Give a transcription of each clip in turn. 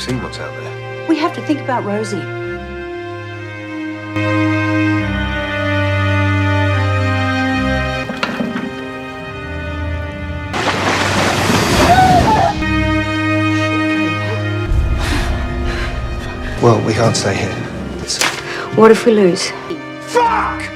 you've seen what's out there. We have to think about Rosie. Well, we can't stay here. What if we lose? Fuck!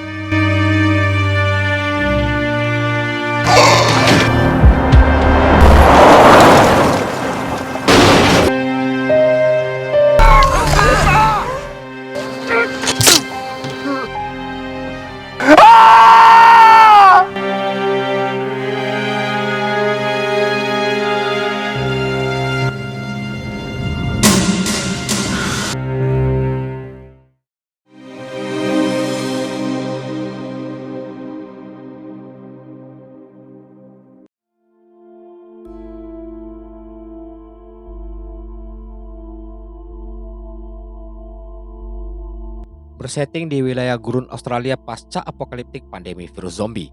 Bersetting di wilayah gurun Australia pasca apokaliptik pandemi virus zombie.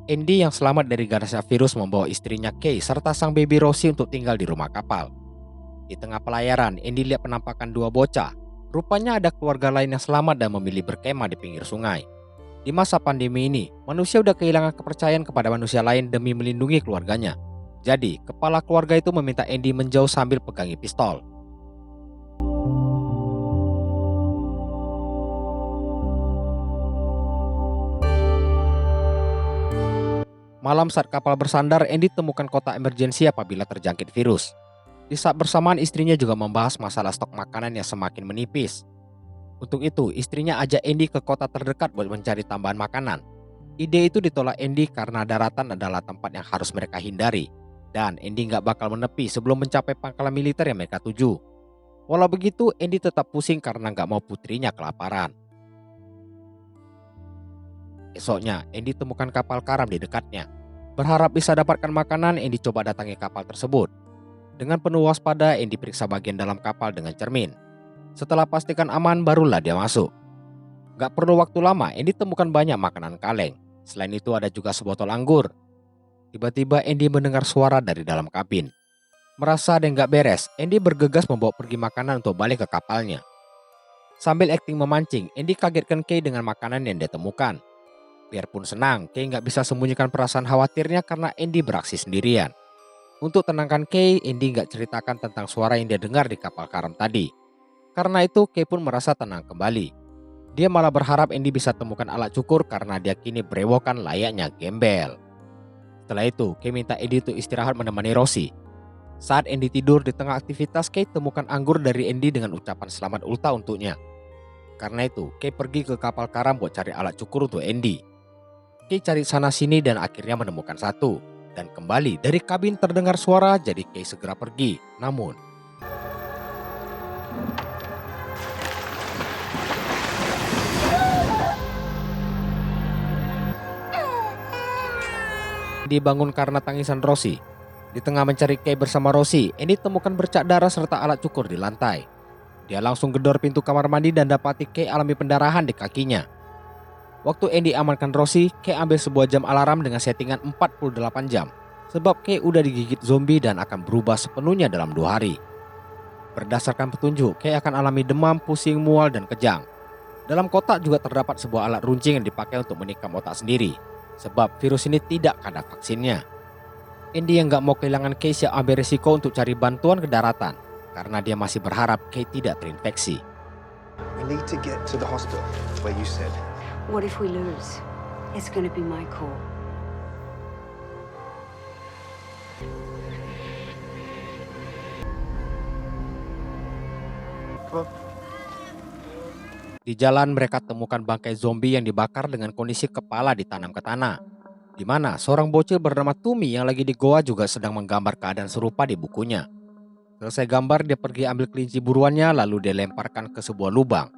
Andy yang selamat dari ganasnya virus membawa istrinya Kay serta sang baby Rosie untuk tinggal di rumah kapal. Di tengah pelayaran, Andy lihat penampakan dua bocah. Rupanya ada keluarga lain yang selamat dan memilih berkemah di pinggir sungai. Di masa pandemi ini, manusia udah kehilangan kepercayaan kepada manusia lain demi melindungi keluarganya. Jadi, kepala keluarga itu meminta Andy menjauh sambil pegangi pistol. Malam saat kapal bersandar, Andy temukan kotak emergensi apabila terjangkit virus. Di saat bersamaan istrinya juga membahas masalah stok makanan yang semakin menipis. Untuk itu, istrinya ajak Andy ke kota terdekat buat mencari tambahan makanan. Ide itu ditolak Andy karena daratan adalah tempat yang harus mereka hindari. Dan Andy nggak bakal menepi sebelum mencapai pangkalan militer yang mereka tuju. Walau begitu, Andy tetap pusing karena nggak mau putrinya kelaparan. Esoknya, Andy temukan kapal karam di dekatnya. Berharap bisa dapatkan makanan, Andy coba datangi kapal tersebut. Dengan penuh waspada, Andy periksa bagian dalam kapal dengan cermin. Setelah pastikan aman, barulah dia masuk. Gak perlu waktu lama, Andy temukan banyak makanan kaleng. Selain itu ada juga sebotol anggur. Tiba-tiba Andy mendengar suara dari dalam kabin. Merasa ada yang gak beres, Andy bergegas membawa pergi makanan untuk balik ke kapalnya. Sambil akting memancing, Andy kagetkan Kay dengan makanan yang dia temukan. Biarpun senang, Kay nggak bisa sembunyikan perasaan khawatirnya karena Andy beraksi sendirian. Untuk tenangkan Kay, Andy nggak ceritakan tentang suara yang dia dengar di kapal karam tadi. Karena itu, Kay pun merasa tenang kembali. Dia malah berharap Andy bisa temukan alat cukur karena dia kini berewokan layaknya gembel. Setelah itu, Kay minta Andy untuk istirahat menemani Rosie. Saat Andy tidur di tengah aktivitas, Kay temukan anggur dari Andy dengan ucapan selamat ultah untuknya. Karena itu, Kay pergi ke kapal karam buat cari alat cukur untuk Andy. Kay cari sana-sini dan akhirnya menemukan satu. Dan kembali dari kabin terdengar suara, jadi Kay segera pergi. Namun dibangun karena tangisan Rosie. Di tengah mencari Kay bersama Rosie, Andy temukan bercak darah serta alat cukur di lantai. Dia langsung gedor pintu kamar mandi dan dapati Kay alami pendarahan di kakinya. Waktu Andy amankan Rosie, Kay ambil sebuah jam alarm dengan settingan 48 jam. Sebab Kay udah digigit zombie dan akan berubah sepenuhnya dalam 2 hari. Berdasarkan petunjuk, Kay akan alami demam, pusing, mual, dan kejang. Dalam kotak juga terdapat sebuah alat runcing yang dipakai untuk menikam otak sendiri. Sebab virus ini tidak ada vaksinnya. Andy yang gak mau kehilangan Kay siap ambil risiko untuk cari bantuan ke daratan. Karena dia masih berharap Kay tidak terinfeksi. We need to get to the hospital, where you said. What if we lose? It's gonna be my call. Come on. Di jalan mereka temukan bangkai zombie yang dibakar dengan kondisi kepala ditanam ke tanah. Di mana seorang bocil bernama Tumi yang lagi di goa juga sedang menggambar keadaan serupa di bukunya. Selesai gambar, dia pergi ambil kelinci buruannya lalu dia lemparkan ke sebuah lubang.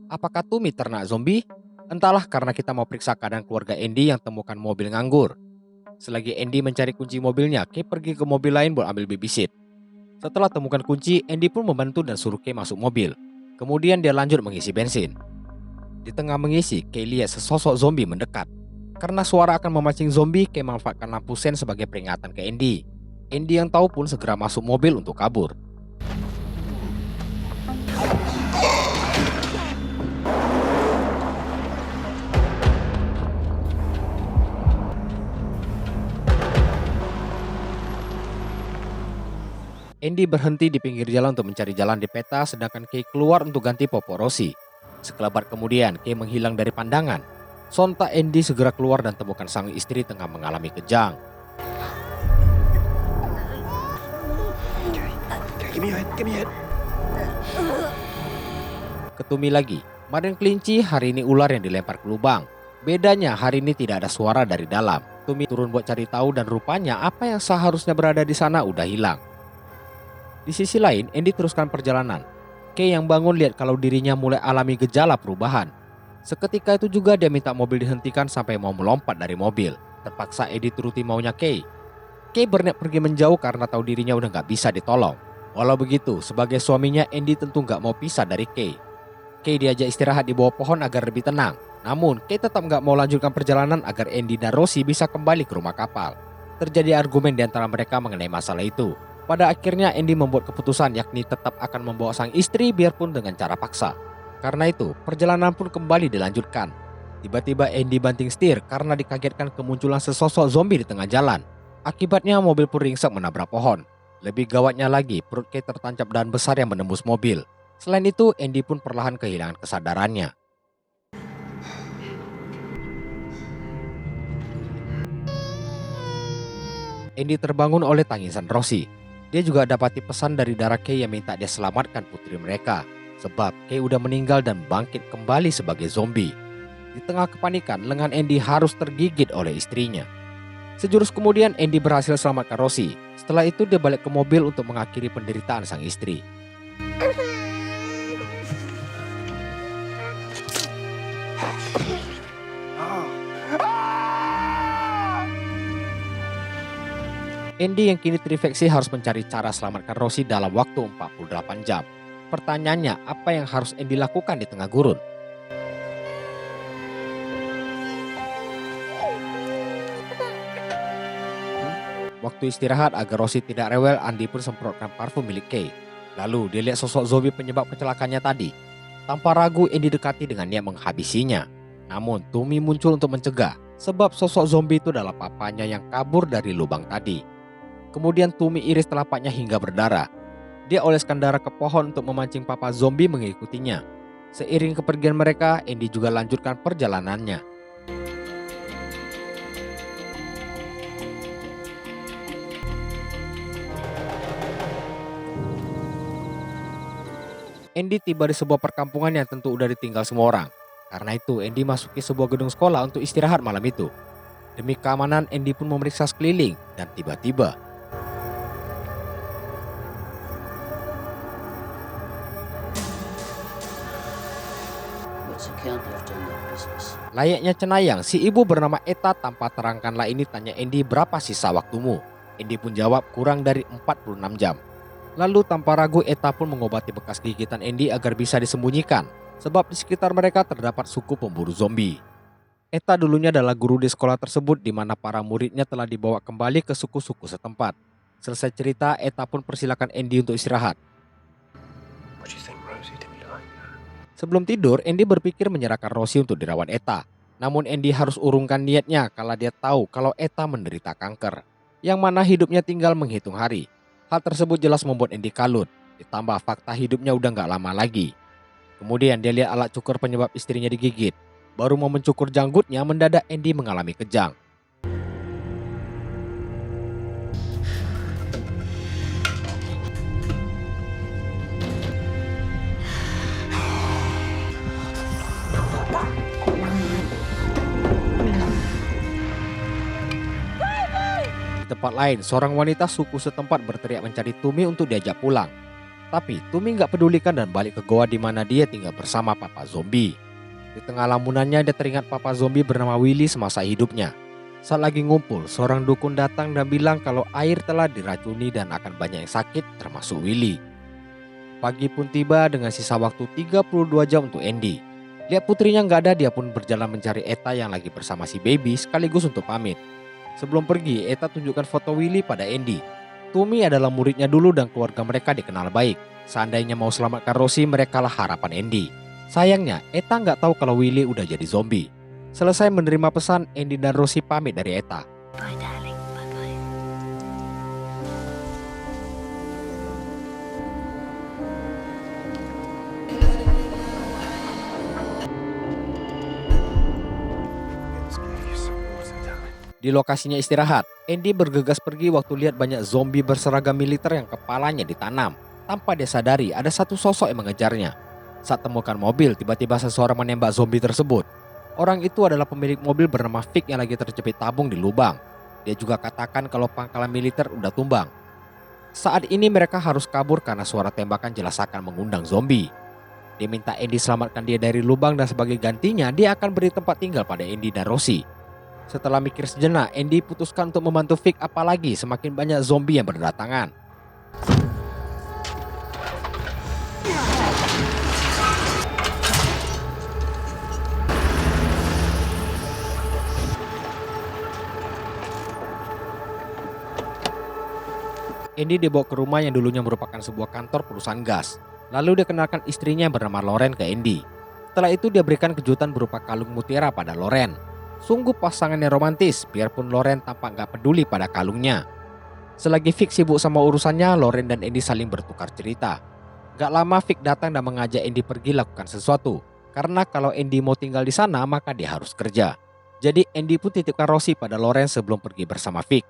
Apakah Tumi ternak zombie? Entahlah, karena kita mau periksa keadaan keluarga Andy yang temukan mobil nganggur. Selagi Andy mencari kunci mobilnya, Kay pergi ke mobil lain buat ambil babysit. Setelah temukan kunci, Andy pun membantu dan suruh Kay masuk mobil. Kemudian dia lanjut mengisi bensin. Di tengah mengisi, Kay lihat sesosok zombie mendekat. Karena suara akan memancing zombie, Kay memanfaatkan lampu sen sebagai peringatan ke Andy. Andy yang tahu pun segera masuk mobil untuk kabur. Andy berhenti di pinggir jalan untuk mencari jalan di peta, sedangkan Kay keluar untuk ganti popok Rosie. Sekelebat kemudian, Kay menghilang dari pandangan. Sontak Andy segera keluar dan temukan sang istri tengah mengalami kejang. Okay, give me your head, give me your head. Ketumi lagi, kemarin kelinci, hari ini ular yang dilempar ke lubang. Bedanya hari ini tidak ada suara dari dalam. Tumi turun buat cari tahu dan rupanya apa yang seharusnya berada di sana udah hilang. Di sisi lain, Andy teruskan perjalanan. Kay yang bangun lihat kalau dirinya mulai alami gejala perubahan. Seketika itu juga dia minta mobil dihentikan sampai mau melompat dari mobil. Terpaksa Andy turuti maunya Kay. Kay berniat pergi menjauh karena tahu dirinya udah gak bisa ditolong. Walau begitu, sebagai suaminya Andy tentu gak mau pisah dari Kay. Kay diajak istirahat di bawah pohon agar lebih tenang. Namun Kay tetap gak mau lanjutkan perjalanan agar Andy dan Rosie bisa kembali ke rumah kapal. Terjadi argumen di antara mereka mengenai masalah itu. Pada akhirnya Andy membuat keputusan yakni tetap akan membawa sang istri biarpun dengan cara paksa. Karena itu perjalanan pun kembali dilanjutkan. Tiba-tiba Andy banting setir karena dikagetkan kemunculan sesosok zombie di tengah jalan. Akibatnya mobil pun ringsek menabrak pohon. Lebih gawatnya lagi, perut Kay tertancap dahan besar yang menembus mobil. Selain itu Andy pun perlahan kehilangan kesadarannya. Andy terbangun oleh tangisan Rosie. Dia juga dapati pesan dari darah Kay yang minta dia selamatkan putri mereka. Sebab Kay udah meninggal dan bangkit kembali sebagai zombie. Di tengah kepanikan, lengan Andy harus tergigit oleh istrinya. Sejurus kemudian Andy berhasil selamatkan Rosie. Setelah itu dia balik ke mobil untuk mengakhiri penderitaan sang istri. Andy yang kini terinfeksi harus mencari cara selamatkan Rosie dalam waktu 48 jam. Pertanyaannya, apa yang harus Andy lakukan di tengah gurun? Waktu istirahat agar Rosie tidak rewel, Andy pun semprotkan parfum milik Kay. Lalu dia lihat sosok zombie penyebab kecelakaannya tadi. Tanpa ragu Andy dekati dengan niat menghabisinya. Namun Tumi muncul untuk mencegah, sebab sosok zombie itu adalah papanya yang kabur dari lubang tadi. Kemudian Tumi iris telapaknya hingga berdarah. Dia oleskan darah ke pohon untuk memancing papa zombie mengikutinya. Seiring kepergian mereka, Andy juga lanjutkan perjalanannya. Andy tiba di sebuah perkampungan yang tentu udah ditinggal semua orang. Karena itu Andy masuki sebuah gedung sekolah untuk istirahat malam itu. Demi keamanan Andy pun memeriksa sekeliling dan tiba-tiba layaknya cenayang, si ibu bernama Eta tanpa terangkanlah ini tanya Andy berapa sisa waktumu. Andy pun jawab kurang dari 46 jam. Lalu tanpa ragu Eta pun mengobati bekas gigitan Andy agar bisa disembunyikan. Sebab di sekitar mereka terdapat suku pemburu zombie. Eta dulunya adalah guru di sekolah tersebut di mana para muridnya telah dibawa kembali ke suku-suku setempat. Selesai cerita, Eta pun persilakan Andy untuk istirahat. What do you think, Rosie? Did we like that? Sebelum tidur, Andy berpikir menyerahkan Rosie untuk dirawat Eta. Namun Andy harus urungkan niatnya kalau dia tahu kalau Eta menderita kanker, yang mana hidupnya tinggal menghitung hari. Hal tersebut jelas membuat Andy kalut, ditambah fakta hidupnya udah gak lama lagi. Kemudian dia lihat alat cukur penyebab istrinya digigit. Baru mau mencukur janggutnya, mendadak Andy mengalami kejang. Di tempat lain, seorang wanita suku setempat berteriak mencari Tumi untuk diajak pulang. Tapi Tumi gak pedulikan dan balik ke goa di mana dia tinggal bersama papa zombie. Di tengah lamunannya dia teringat papa zombie bernama Willy semasa hidupnya. Saat lagi ngumpul, seorang dukun datang dan bilang kalau air telah diracuni dan akan banyak yang sakit termasuk Willy. Pagi pun tiba dengan sisa waktu 32 jam untuk Andy. Lihat putrinya nggak ada, dia pun berjalan mencari Eta yang lagi bersama si Baby sekaligus untuk pamit. Sebelum pergi, Eta tunjukkan foto Willy pada Andy. Tommy adalah muridnya dulu dan keluarga mereka dikenal baik. Seandainya mau selamatkan Rosie, merekalah harapan Andy. Sayangnya, Eta nggak tahu kalau Willy udah jadi zombie. Selesai menerima pesan, Andy dan Rosie pamit dari Eta. Bye, darling. Bye-bye. Di lokasinya istirahat, Andy bergegas pergi waktu lihat banyak zombie berseragam militer yang kepalanya ditanam. Tanpa dia sadari, ada satu sosok yang mengejarnya. Saat temukan mobil, tiba-tiba seseorang menembak zombie tersebut. Orang itu adalah pemilik mobil bernama Vic yang lagi terjepit tabung di lubang. Dia juga katakan kalau pangkalan militer udah tumbang. Saat ini mereka harus kabur karena suara tembakan jelas akan mengundang zombie. Dia minta Andy selamatkan dia dari lubang dan sebagai gantinya dia akan beri tempat tinggal pada Andy dan Rosie. Setelah mikir sejenak, Andy putuskan untuk membantu Vic, apalagi semakin banyak zombie yang berdatangan. Andy dibawa ke rumah yang dulunya merupakan sebuah kantor perusahaan gas. Lalu dia kenalkan istrinya yang bernama Lauren ke Andy. Setelah itu dia berikan kejutan berupa kalung mutiara pada Lauren. Sungguh pasangan yang romantis, biarpun Lauren tampak gak peduli pada kalungnya. Selagi Vic sibuk sama urusannya, Lauren dan Andy saling bertukar cerita. Gak lama Vic datang dan mengajak Andy pergi lakukan sesuatu. Karena kalau Andy mau tinggal di sana, maka dia harus kerja. Jadi Andy pun titipkan Rosie pada Lauren sebelum pergi bersama Vic.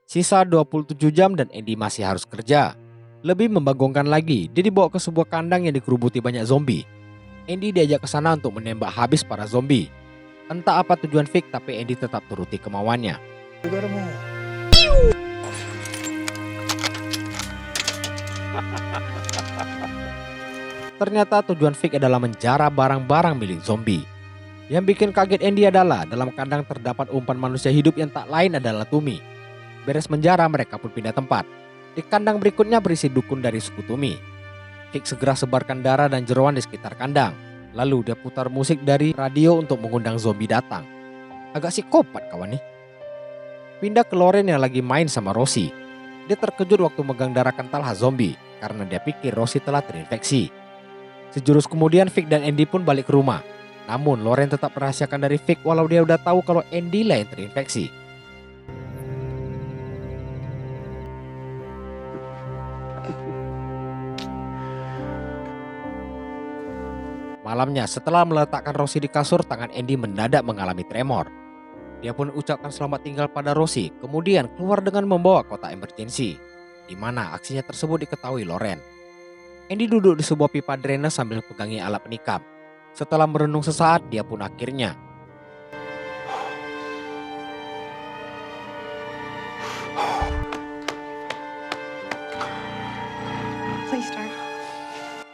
Sisa 27 jam dan Andy masih harus kerja. Lebih membagongkan lagi, dia dibawa ke sebuah kandang yang dikerubuti banyak zombie. Andy diajak ke sana untuk menembak habis para zombie. Entah apa tujuan Vic, tapi Andy tetap turuti kemauannya. Ternyata tujuan Vic adalah menjara barang-barang milik zombie. Yang bikin kaget Andy adalah dalam kandang terdapat umpan manusia hidup yang tak lain adalah Tommy. Beres menjara, mereka pun pindah tempat. Di kandang berikutnya berisi dukun dari suku Tommy. Vic segera sebarkan darah dan jeroan di sekitar kandang. Lalu dia putar musik dari radio untuk mengundang zombie datang. Agak psikopat kawan nih. Pindah ke Lauren yang lagi main sama Rosie. Dia terkejut waktu megang darah kental khas zombie karena dia pikir Rosie telah terinfeksi. Sejurus kemudian Vic dan Andy pun balik ke rumah. Namun Lauren tetap merahasiakan dari Vic walau dia udah tahu kalau Andy lah yang terinfeksi. Malamnya, setelah meletakkan Rosie di kasur, tangan Andy mendadak mengalami tremor. Dia pun ucapkan selamat tinggal pada Rosie, kemudian keluar dengan membawa kotak emergency, di mana aksinya tersebut diketahui Lauren. Andy duduk di sebuah pipa drainase sambil pegangi alat penikam. Setelah merenung sesaat, dia pun akhirnya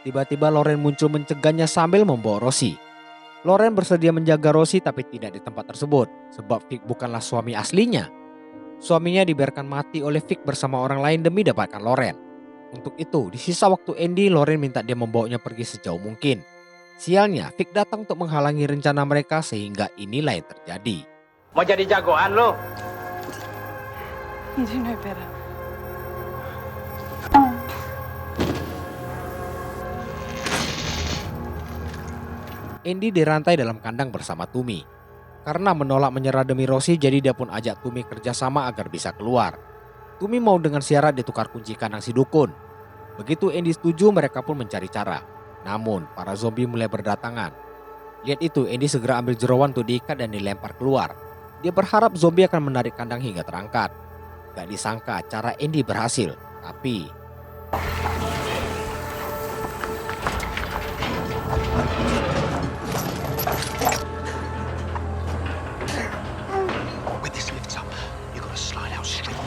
tiba-tiba Lauren muncul mencegahnya sambil membawa Rosie. Lauren bersedia menjaga Rosie tapi tidak di tempat tersebut sebab Vic bukanlah suami aslinya. Suaminya dibiarkan mati oleh Vic bersama orang lain demi dapatkan Lauren. Untuk itu, di sisa waktu Andy, Lauren minta dia membawanya pergi sejauh mungkin. Sialnya, Vic datang untuk menghalangi rencana mereka sehingga inilah yang terjadi. Mau jadi jagoan lo? You do know better. Andy dirantai dalam kandang bersama Tommy. Karena menolak menyerah demi Rosie, jadi dia pun ajak Tommy kerjasama agar bisa keluar. Tommy mau dengan syarat ditukar kunci kandang si dukun. Begitu Andy setuju, mereka pun mencari cara. Namun, para zombie mulai berdatangan. Lihat itu, Andy segera ambil jeroan untuk diikat dan dilempar keluar. Dia berharap zombie akan menarik kandang hingga terangkat. Gak disangka cara Andy berhasil, tapi When this lifts up, you gotta slide out straight.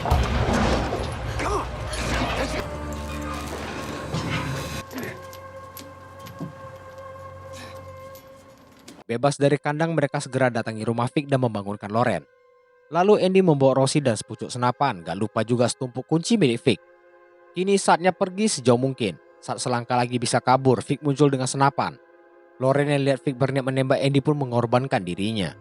Come on. bebas dari kandang, mereka segera datangi rumah Vic dan membangunkan Lauren. Lalu Andy membawa Rosie dan sepucuk senapan, gak lupa juga setumpuk kunci milik Vic. Kini saatnya pergi sejauh mungkin. Saat selangkah lagi bisa kabur, Vic muncul dengan senapan. Loren yang lihat Vic berniat menembak Andy pun mengorbankan dirinya.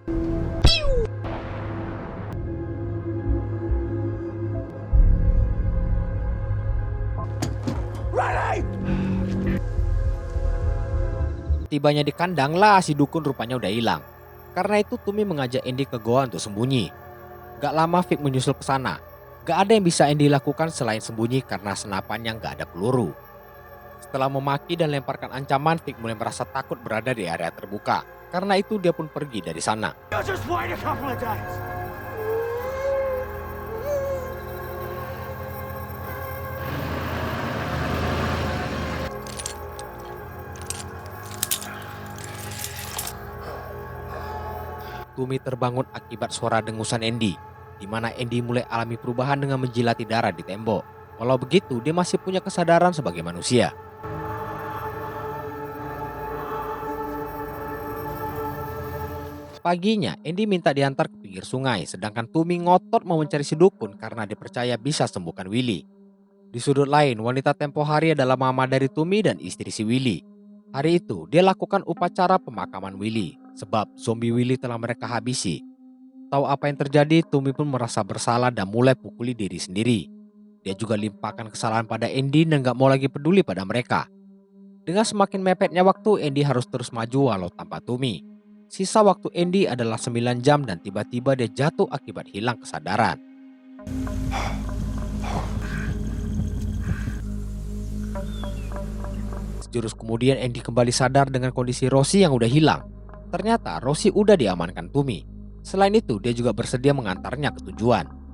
Tibanya di kandang lah si dukun rupanya udah hilang. Karena itu Tumi mengajak Andy ke goa untuk sembunyi. Gak lama Vic menyusul ke sana. Gak ada yang bisa Andy lakukan selain sembunyi karena senapannya gak ada peluru. Setelah memaki dan lemparkan ancaman, Vic mulai merasa takut berada di area terbuka. Karena itu dia pun pergi dari sana. Just wait a couple of days. Tumi terbangun akibat suara dengusan Andy, di mana Andy mulai alami perubahan dengan menjilati darah di tembok. Walau begitu, dia masih punya kesadaran sebagai manusia. Paginya, Andy minta diantar ke pinggir sungai, sedangkan Tumi ngotot mau mencari si dukun karena dipercaya bisa sembuhkan Willy. Di sudut lain, wanita tempo hari adalah mama dari Tumi dan istri si Willy. Hari itu, dia lakukan upacara pemakaman Willy, sebab zombie Willy telah mereka habisi. Tahu apa yang terjadi, Tumi pun merasa bersalah dan mulai pukuli diri sendiri. Dia juga limpahkan kesalahan pada Andy dan gak mau lagi peduli pada mereka. Dengan semakin mepetnya waktu, Andy harus terus maju walau tanpa Tumi. Sisa waktu Andy adalah 9 jam dan tiba-tiba dia jatuh akibat hilang kesadaran. Sejurus kemudian Andy kembali sadar dengan kondisi Rosie yang udah hilang. Ternyata Rosie udah diamankan Tumi. Selain itu dia juga bersedia mengantarnya ke tujuan.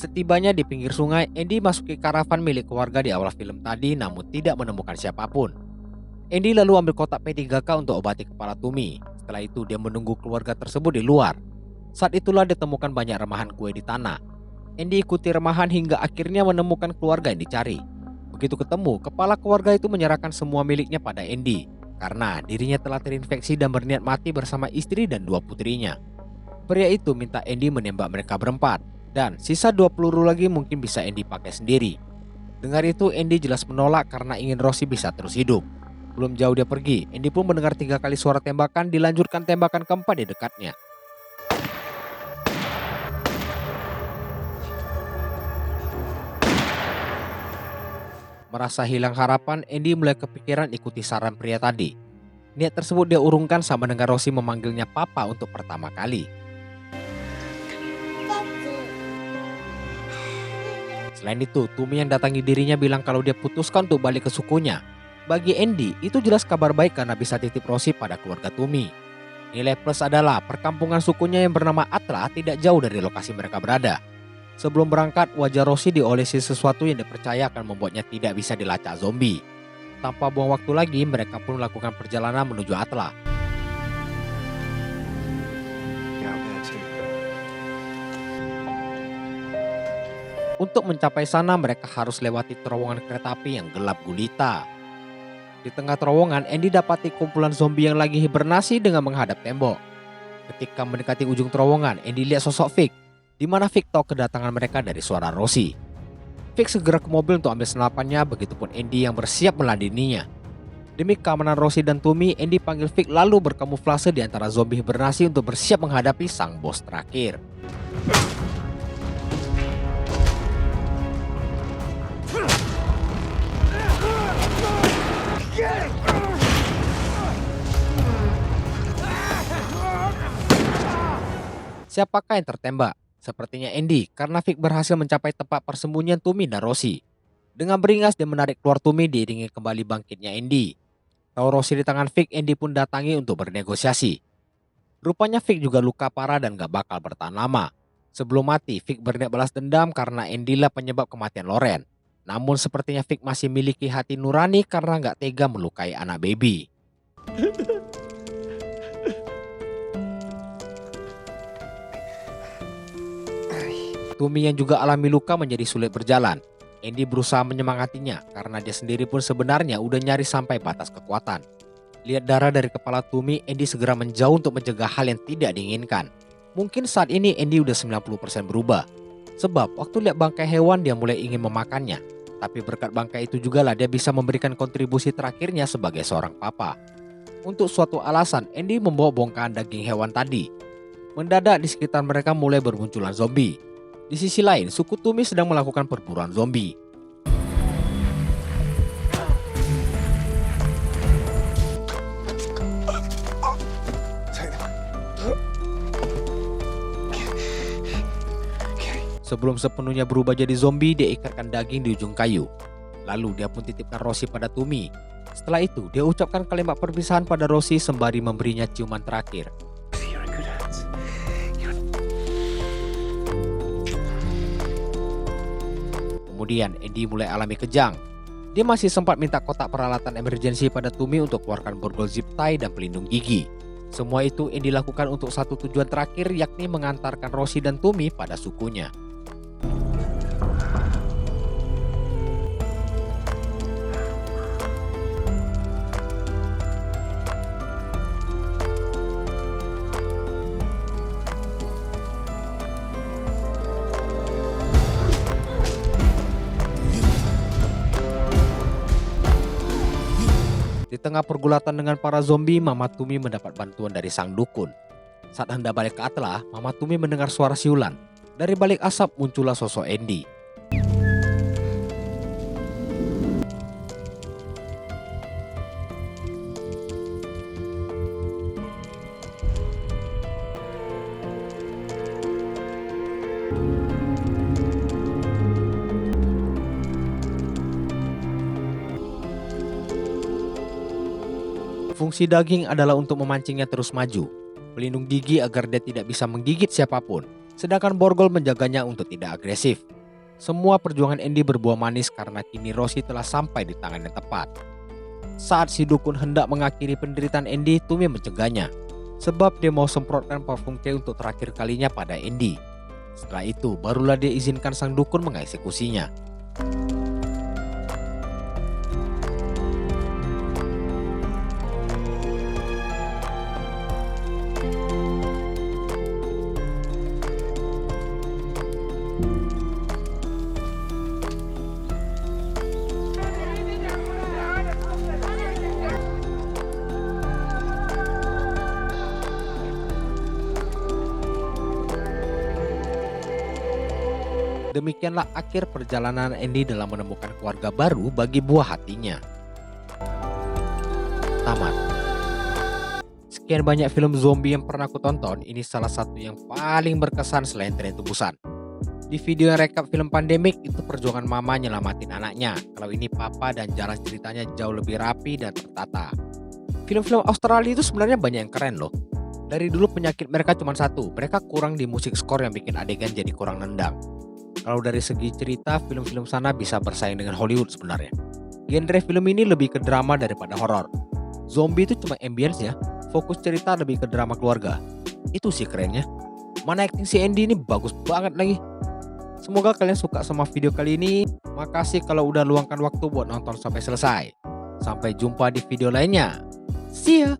Setibanya di pinggir sungai, Andy masuki karavan milik keluarga di awal film tadi namun tidak menemukan siapapun. Andy lalu ambil kotak P3K untuk obati kepala Tumi. Setelah itu dia menunggu keluarga tersebut di luar. Saat itulah ditemukan banyak remahan kue di tanah. Andy ikuti remahan hingga akhirnya menemukan keluarga yang dicari. Begitu ketemu, kepala keluarga itu menyerahkan semua miliknya pada Andy karena dirinya telah terinfeksi dan berniat mati bersama istri dan 2 putrinya. Pria itu minta Andy menembak mereka berempat. Dan sisa 2 peluru lagi mungkin bisa Andy pakai sendiri. Dengar itu Andy jelas menolak karena ingin Rosie bisa terus hidup. Belum jauh dia pergi, Andy pun mendengar 3 kali suara tembakan, dilanjutkan tembakan keempat di dekatnya. Merasa hilang harapan, Andy mulai kepikiran ikuti saran pria tadi. Niat tersebut dia urungkan sama dengan Rosie memanggilnya papa untuk pertama kali. Selain itu, Tumi yang datangi dirinya bilang kalau dia putuskan untuk balik ke sukunya. Bagi Andy, itu jelas kabar baik karena bisa titip Rosie pada keluarga Tumi. Nilai plus adalah perkampungan sukunya yang bernama Atla tidak jauh dari lokasi mereka berada. Sebelum berangkat, wajah Rosie diolesi sesuatu yang dipercaya akan membuatnya tidak bisa dilacak zombie. Tanpa buang waktu lagi, mereka pun melakukan perjalanan menuju Atla. Untuk mencapai sana mereka harus lewati terowongan kereta api yang gelap gulita. Di tengah terowongan, Andy dapati kumpulan zombie yang lagi hibernasi dengan menghadap tembok. Ketika mendekati ujung terowongan, Andy lihat sosok Vic, di mana Vic tahu kedatangan mereka dari suara Rosie. Vic segera ke mobil untuk ambil senapannya, begitupun Andy yang bersiap meladeninya. Demi keamanan Rosie dan Tumi, Andy panggil Vic lalu berkamuflase di antara zombie hibernasi untuk bersiap menghadapi sang bos terakhir. Siapakah yang tertembak? Sepertinya Andy, karena Vic berhasil mencapai tempat persembunyian Tumi dan Rosie. Dengan beringas dia menarik keluar Tumi diiringi kembali bangkitnya Andy. Tahu Rosie di tangan Vic, Andy pun datangi untuk bernegosiasi. Rupanya Vic juga luka parah dan gak bakal bertahan lama. Sebelum mati, Vic berniat balas dendam karena Andy lah penyebab kematian Loren. Namun sepertinya Vic masih memiliki hati nurani karena gak tega melukai anak baby. Tumi yang juga alami luka menjadi sulit berjalan. Andy berusaha menyemangatinya karena dia sendiri pun sebenarnya udah nyaris sampai batas kekuatan. Lihat darah dari kepala Tumi, Andy segera menjauh untuk mencegah hal yang tidak diinginkan. Mungkin saat ini Andy udah 90% berubah. Sebab waktu lihat bangkai hewan dia mulai ingin memakannya. Tapi berkat bangkai itu juga lah dia bisa memberikan kontribusi terakhirnya sebagai seorang papa. Untuk suatu alasan, Andy membawa bongkahan daging hewan tadi. Mendadak di sekitar mereka mulai bermunculan zombie. Di sisi lain, suku Tumi sedang melakukan perburuan zombie. Sebelum sepenuhnya berubah jadi zombie, dia ikatkan daging di ujung kayu. Lalu dia pun titipkan Rosie pada Tumi. Setelah itu, dia ucapkan kalimat perpisahan pada Rosie sembari memberinya ciuman terakhir. You're in good hands. Kemudian Andy mulai alami kejang. Dia masih sempat minta kotak peralatan emergensi pada Tumi untuk keluarkan borgol zip tie dan pelindung gigi. Semua itu Andy lakukan untuk satu tujuan terakhir, yakni mengantarkan Rosie dan Tumi pada sukunya. Di tengah pergulatan dengan para zombie, Mama Tumi mendapat bantuan dari sang dukun. Saat hendak balik ke Atla, Mama Tumi mendengar suara siulan. Dari balik asap muncullah sosok Andy. Fungsi daging adalah untuk memancingnya terus maju, pelindung gigi agar dia tidak bisa menggigit siapapun, sedangkan borgol menjaganya untuk tidak agresif. Semua perjuangan Andy berbuah manis karena kini Rosie telah sampai di tangan yang tepat. Saat si dukun hendak mengakhiri penderitaan Andy, Tumi mencegahnya, sebab dia mau semprotkan parfum K untuk terakhir kalinya pada Andy. Setelah itu, barulah dia izinkan sang dukun mengeksekusinya. Demikianlah akhir perjalanan Andy dalam menemukan keluarga baru bagi buah hatinya. Tamat. Sekian banyak film zombie yang pernah aku tonton, ini salah satu yang paling berkesan selain Tren to Busan. Di video yang rekap film Pandemic itu perjuangan mama nyelamatin anaknya. Kalau ini papa dan jalan ceritanya jauh lebih rapi dan tertata. Film-film Australia itu sebenarnya banyak yang keren loh. Dari dulu penyakit mereka cuma satu, mereka kurang di musik skor yang bikin adegan jadi kurang nendang. Kalau dari segi cerita, film-film sana bisa bersaing dengan Hollywood sebenarnya. Genre film ini lebih ke drama daripada horor. Zombie itu cuma ambience ya, fokus cerita lebih ke drama keluarga. Itu sih kerennya. Mana acting si Andy ini bagus banget lagi. Semoga kalian suka sama video kali ini. Makasih kalau udah luangkan waktu buat nonton sampai selesai. Sampai jumpa di video lainnya. See ya!